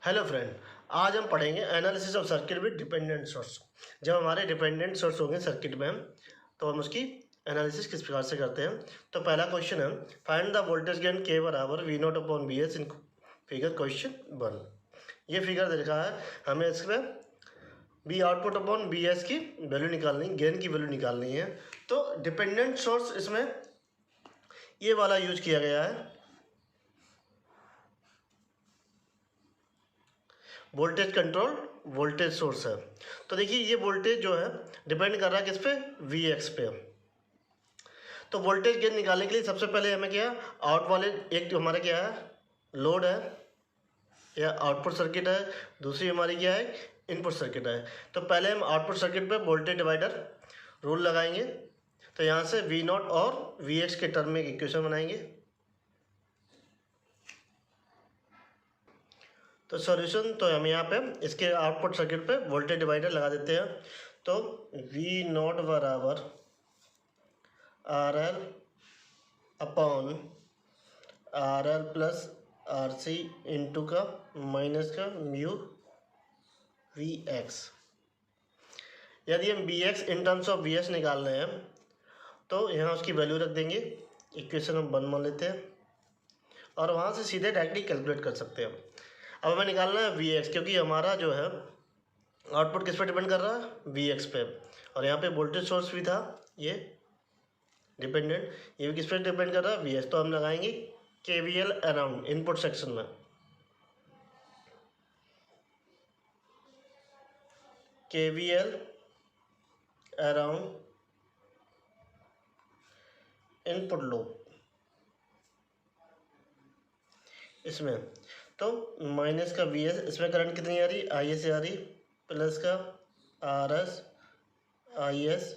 Hello friend, आज हम पढ़ेंगे analysis of circuit with dependent source. जब हमारे डिपेंडेंट सोर्स होंगे सर्किट में तो हम उसकी एनालिसिस किस प्रकार से करते हैं। तो पहला क्वेश्चन है, फाइंड द वोल्टेज गेन के बराबर V naught upon B S in figure question 1। ये फिगर दे रखा है, हमें इसमें B output upon B S की वैल्यू निकालनी, गेन की वैल्यू निकालनी है। तो डिपेंडेंट सोर्स इसमें ये वाला यूज किया गया है, वोल्टेज कंट्रोल वोल्टेज सोर्स है। तो देखिए ये वोल्टेज जो है डिपेंड कर रहा है किस पे, वी एक्स पे। तो वोल्टेज गेन निकालने के लिए सबसे पहले हमें क्या है, आउट वाले एक तो हमारा क्या है, लोड है या आउटपुट सर्किट है, दूसरी हमारी क्या है, इनपुट सर्किट है। तो पहले हम आउटपुट सर्किट पे वोल्टेज डिवाइडर रूल लगाएंगे। तो यहाँ से वी नॉट और वी एक्स के टर्म में एक इक्वेशन बनाएंगे। तो सॉल्यूशन, तो हम यहाँ पे इसके आउटपुट सर्किट पे वोल्टेज डिवाइडर लगा देते हैं। तो वी नॉट बराबर R L upon R L plus R C into का माइनस का म्यू वी एक्स। यदि हम V X in terms of V S निकाल रहे हैं तो यहाँ उसकी वैल्यू रख देंगे, इक्वेशन हम 1 मान लेते हैं और वहाँ से सीधे डायरेक्टली कैलकुलेट कर सकते हैं। अब हमें निकालना है वी एक्स, क्योंकि हमारा जो है आउटपुट किस पे डिपेंड कर रहा है, वी एक्स पे। और यहाँ पे वोल्टेज सोर्स भी था ये डिपेंडेंट, ये भी किस पे डिपेंड कर रहा है, वी एक्स। तो हम लगाएंगे के V L around input section में। के V L around input loop इसमें। तो माइनस का वी एस, इसमें करंट कितनी आ रही, आई एस आ रही, प्लस का R S I S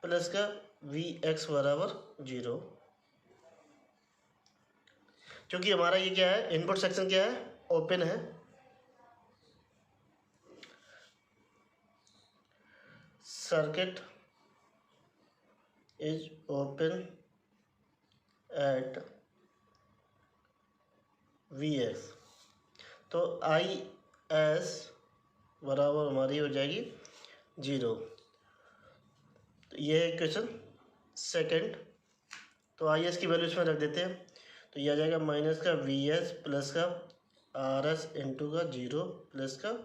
plus का वी एक्स बराबर 0। क्योंकि हमारा ये क्या है, इनपुट सेक्शन क्या है, ओपन है। Circuit is open at V X. तो आई एस बराबर हमारी हो जाएगी 0। तो ये है इक्वेशन सेकेंड। तो आई एस की वैल्यू इसमें रख देते हैं। तो ये आ जाएगा माइनस का वी एस प्लस का आर एस इंटू का 0 प्लस का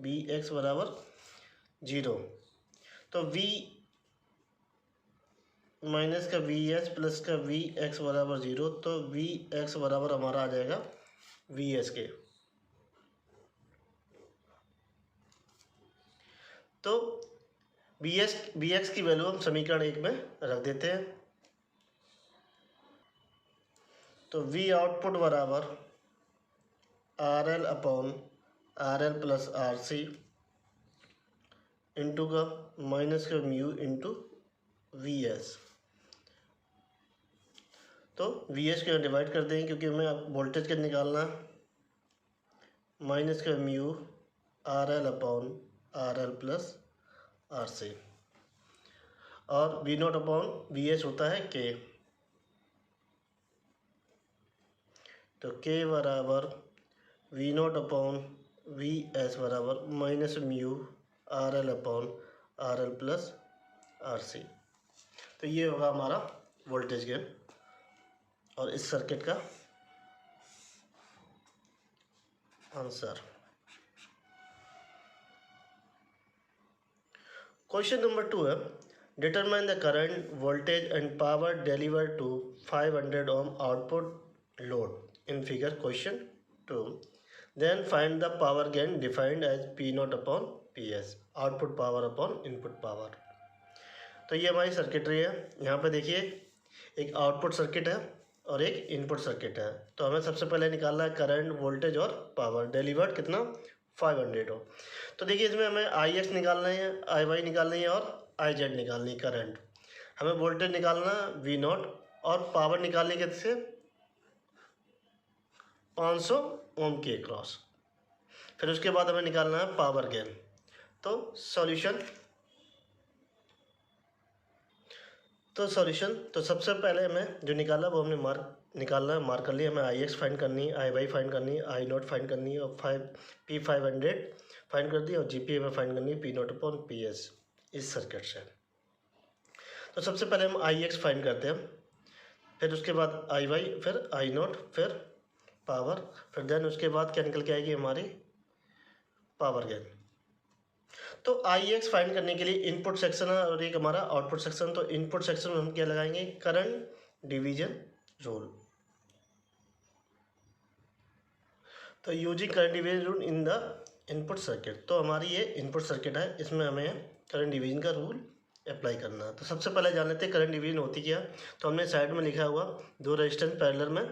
वी एक्स बराबर 0। तो वी माइनस का वी एस प्लस का वी एक्स बराबर 0। तो वी एक्स बराबर हमारा आ जाएगा वी एस के। तो वी एक्स की वैल्यू हम समीकरण 1 में रख देते हैं। तो वी आउटपुट बराबर R L upon R L plus R C into का माइनस का म्यू इंटू वी एस। तो वी एस को यहाँ डिवाइड कर देंगे क्योंकि हमें वोल्टेज का निकालना है। माइनस का mu R L upon R L plus R C और V naught upon V S होता है के। तो के बराबर V naught upon V S बराबर minus mu R L upon R L plus R C. तो ये होगा हमारा वोल्टेज गेन और इस सर्किट का आंसर। क्वेश्चन नंबर 2 है, determine the current voltage and power delivered to 500 ohm output load in figure question 2। Then find the power gain defined as P naught upon P S, output power upon input power. तो ये हमारी circuitry है। यहाँ पे देखिए एक output circuit है और एक इनपुट सर्किट है। तो हमें सबसे पहले निकालना है करंट वोल्टेज और पावर डिलीवर्ड कितना, 500 हो। तो देखिए इसमें हमें आई एक्स निकालना है, आई वाई निकालनी है और आई जेड निकालनी है। करंट हमें वोल्टेज निकालना वी नॉट और पावर निकालने के से 500 ओम के क्रॉस। फिर उसके बाद हमें निकालना है पावर गेन। तो सॉल्यूशन, तो सॉल्यूशन, तो सबसे पहले हमें जो निकाला वो हमने मार्क कर लिया। हमें आई एक्स फाइंड करनी है, आई वाई फाइंड करनी है, आई नॉट फाइंड करनी है और P500 फाइंड कर दी और जी पी हमें फाइंड करनी है P0 अपॉन PS इस सर्किट से। तो सबसे पहले हम आई एक्स फाइंड करते हैं, फिर उसके बाद आई वाई, फिर आई नॉट, फिर पावर, फिर देन उसके बाद क्या निकल के आएगी हमारी पावर गेन। तो आई एक्स फाइंड करने के लिए इनपुट सेक्शन है और एक हमारा आउटपुट सेक्शन। तो इनपुट सेक्शन में हम क्या लगाएंगे, करंट डिवीजन रूल। तो using current division rule in the input circuit, तो हमारी ये इनपुट सर्किट है, इसमें हमें करंट डिवीजन का रूल अप्लाई करना है। तो सबसे पहले जान लेते हैं करंट डिवीजन होती क्या। तो हमने साइड में लिखा हुआ दो रेजिस्टेंस पैरेलल में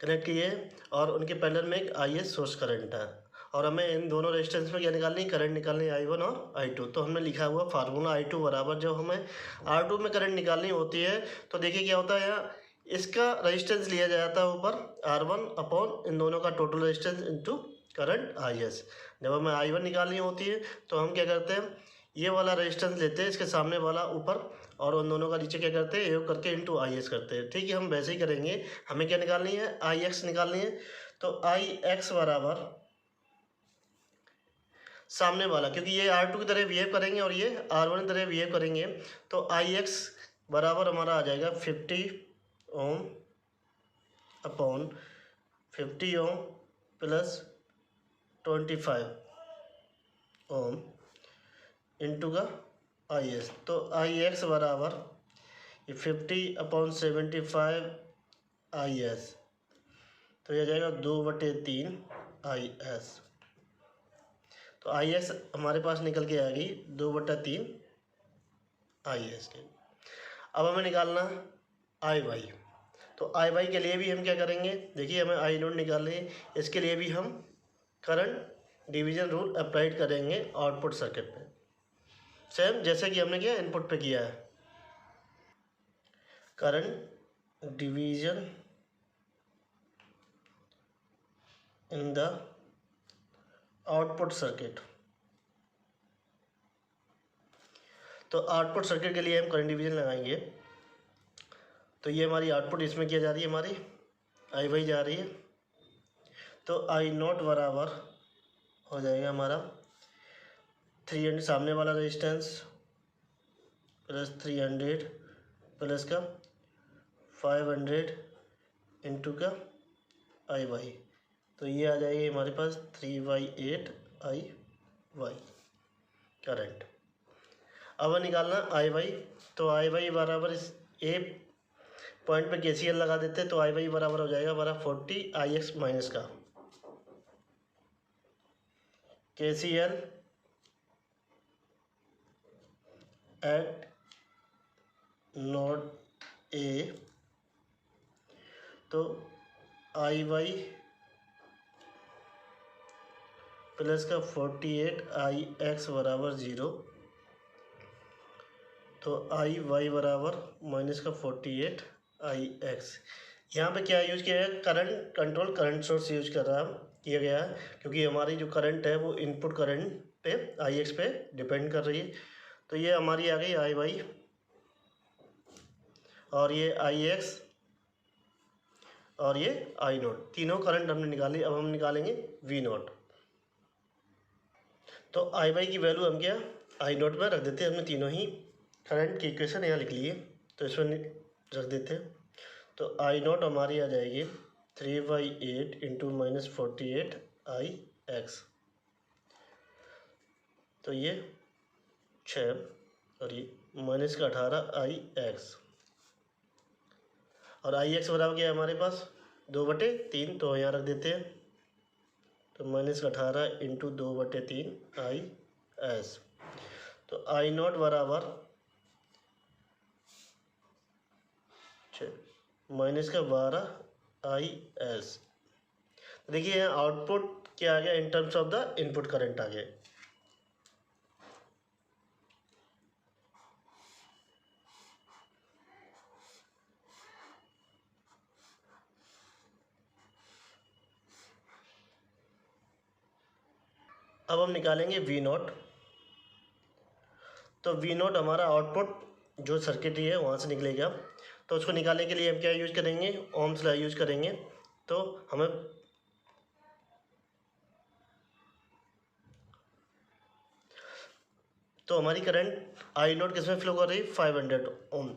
कनेक्ट किए और उनके पैरेलल में एक आई एस सोर्स करंट है और हमें इन दोनों रेजिस्टेंस में क्या निकालनी, करंट निकालनी I1 और I2। तो हमने लिखा हुआ फार्मूला I2 बराबर, जब हमें R2 में करंट निकालनी होती है तो देखिए क्या होता है, यहाँ इसका रेजिस्टेंस लिया जाता है ऊपर R1 अपॉन इन दोनों का total resistance into current IS। जब हमें I1 निकालनी होती है तो हम क्या करते हैं, ये वाला रेजिस्टेंस लेते हैं, इसके सामने वाला ऊपर और उन दोनों का नीचे क्या करते हैं, योग करके इनटू IS करते हैं। ठीक है, हम वैसे ही करेंगे। हमें क्या निकालनी है, IX निकालनी है। तो IX बराबर सामने वाला, क्योंकि ये R2 की तरह बिहेव करेंगे और ये R1 की तरह बिहेव करेंगे, तो IX बराबर हमारा आ जाएगा 50 ohm upon 50 ohm plus 25 ohm into का IS। तो IX बराबर 50 अपॉन 75 IS, तो यह जाएगा 2/3 IS। तो IX हमारे पास निकल के आ गई 2/3 IS के। अब हमें निकालना IY। तो IY के लिए भी हम क्या करेंगे, देखिए हमें आई नोट निकालनी है, इसके लिए भी हम करंट डिवीजन रूल अप्लाइड करेंगे आउटपुट सर्किट पे, सेम जैसे कि हमने किया इनपुट पे किया है। Current division in the output circuit. तो आउटपुट सर्किट के लिए हम करंट डिवीजन लगाएंगे। तो ये हमारी आउटपुट इसमें क्या जा रही है, हमारी आई वाई जा रही है। तो आई नॉट बराबर हो जाएगा हमारा 300 सामने वाला रेजिस्टेंस प्लस 300 प्लस का 500 इंटू का आई वाई। तो ये आ जाएगी हमारे पास 3/8 आई वाई करंट। अब निकालना आई वाई। तो आई वाई बराबर इस ए पॉइंट पे KCL लगा देते हैं। तो आई वाई बराबर हो जाएगा हमारा 40 IX माइनस का KCL एट नोड A। तो आई वाई प्लस का 48 IX बराबर 0। तो आई वाई बराबर माइनस का 48 IX। यहाँ पे क्या यूज किया है, current control current source use किया गया है, क्योंकि हमारी जो करंट है वो इनपुट करंट पे IX पे डिपेंड कर रही है। तो ये हमारी आ गई आई वाई और ये IX और ये आई नोट, तीनों करंट हमने निकाली। अब हम निकालेंगे V नोट। तो आई वाई की वैल्यू हम क्या आई नोट में रख देते हैं। हमने तीनों ही करंट की इक्वेशन यहाँ लिख लिए, तो इसमें रख देते हैं। तो आई नोट हमारी आ जाएगी 3/8 इंटू माइनस 48 IX। तो ये 6 और ये माइनस का 18 IX और IX बराबर क्या है हमारे पास 2/3, तो यहाँ रख देते हैं। तो माइनस का 18 इंटू 2/3 IS। तो आई नोट बराबर माइनस का 12 IS। तो देखिए यहाँ आउटपुट क्या आ गया in terms of the input current आ गया। अब हम निकालेंगे V नोट। तो V नोट हमारा आउटपुट जो सर्किट है वहाँ से निकलेगा। तो उसको निकालने के लिए हम क्या यूज करेंगे, ओम्स लॉ यूज करेंगे। तो हमें तो हमारी करंट आई नोट किस में फ्लो कर रही है, 500 ओम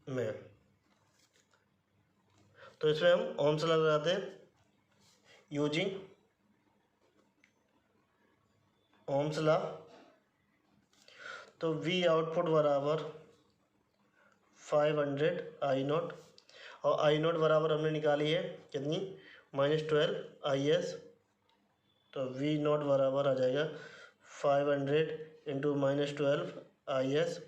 में। तो इसमें हम ओम्स लॉ लगाते हैं यूजिंग ओम्स लॉ। तो वी आउटपुट बराबर 500 आई नोट, और आई नोट बराबर हमने निकाली है कितनी, -12 IS। तो वी नोट बराबर आ जाएगा 500 इंटू -12 IS।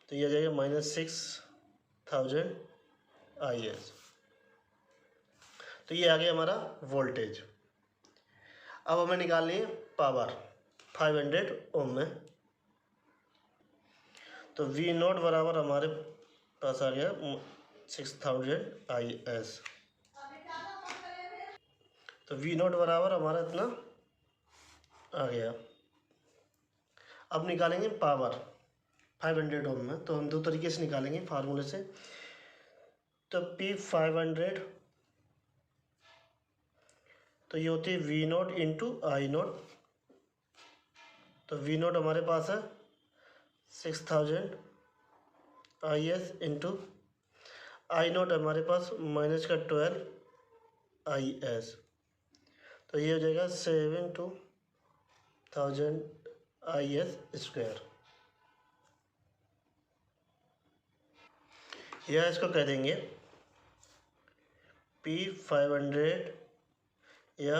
तो ये आ जाएगा -6000 IS। तो ये आ गया हमारा वोल्टेज। अब हमें निकालनी है पावर 500 ओम में। तो वी नोट बराबर हमारे पास आ गया 6000 IS। तो वी नोट बराबर हमारा इतना आ गया। अब निकालेंगे पावर 500 ओम में। तो हम दो तरीके से निकालेंगे फार्मूले से। तो P500 तो ये होती है V naught into I naught. तो वी नोट हमारे पास है 6000 IS इंटू आई नोट हमारे पास -12 IS। तो ये हो जाएगा 72,000 IS²। या इसको कह देंगे P500 या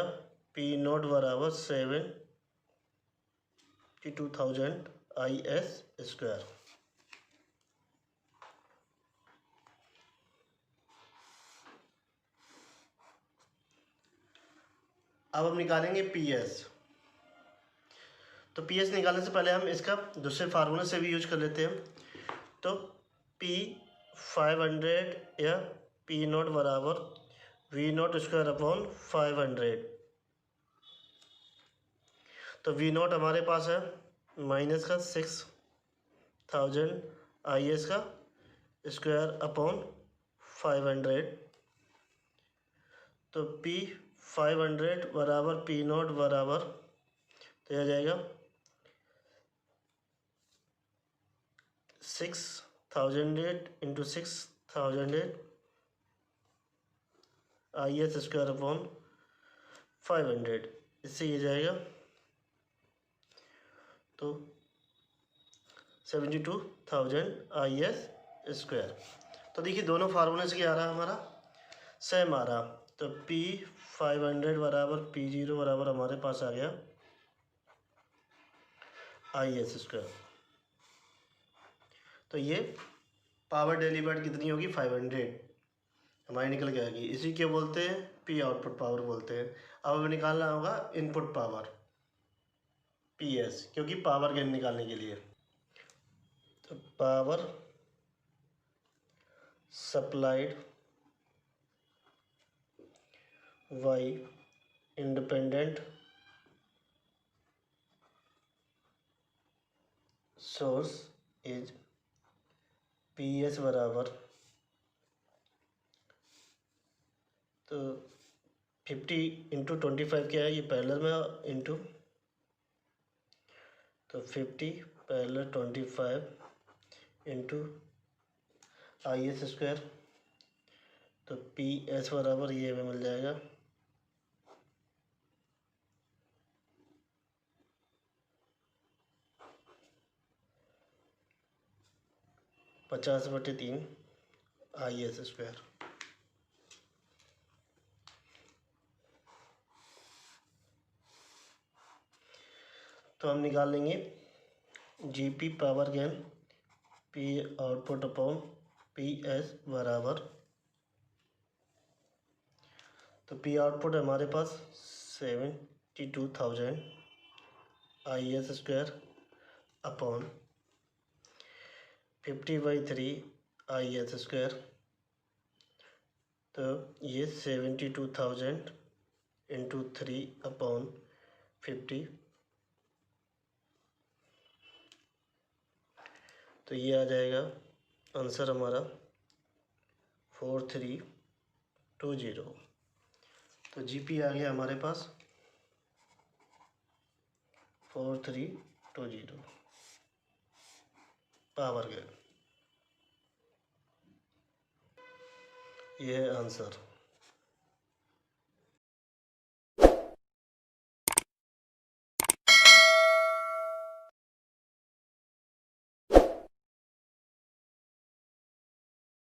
P नोट बराबर 72,000 IS²। अब हम निकालेंगे PS। तो PS निकालने से पहले हम इसका दूसरे फार्मूले से भी यूज कर लेते हैं। तो P500 या P नोट बराबर वी नोट स्क्वायर अपॉन 500। तो वी नोट हमारे पास है -6000 IS का स्क्वायर अपॉन 500। तो P500 बराबर P नोट बराबर, तो यह जाएगा 6000 इंटू 6000 IS² अपॉन 500। इससे ये जाएगा तो 72,000 IS²। तो देखिए दोनों फार्मूले से क्या आ रहा है हमारा, सेम आ रहा। तो P500 बराबर P0 बराबर हमारे पास आ गया IS²। तो ये पावर डिलीवर्ड कितनी होगी, 500 हमारी निकल के आएगी। इसी के बोलते हैं P आउटपुट पावर बोलते हैं। अब हमें निकालना होगा इनपुट पावर PS, क्योंकि पावर गेन निकालने के लिए। तो power supplied by independent source is PS बराबर, तो 50 इंटू 25 क्या है, ये पैरेलल में इंटू, तो 50 पैरेलल 25 इंटू IS²। तो PS बराबर ये हमें मिल जाएगा 50/3 IS²। तो हम निकाल लेंगे GP power gain P output upon PS बराबर, तो P आउटपुट हमारे पास 72,000 IS² अपॉन 50/3 IS²। तो ये 72,000 इंटू 3 अपॉन 50। तो ये आ जाएगा आंसर हमारा 4320। तो जीपी आ गया हमारे पास 4320 पावर के। ये है आंसर।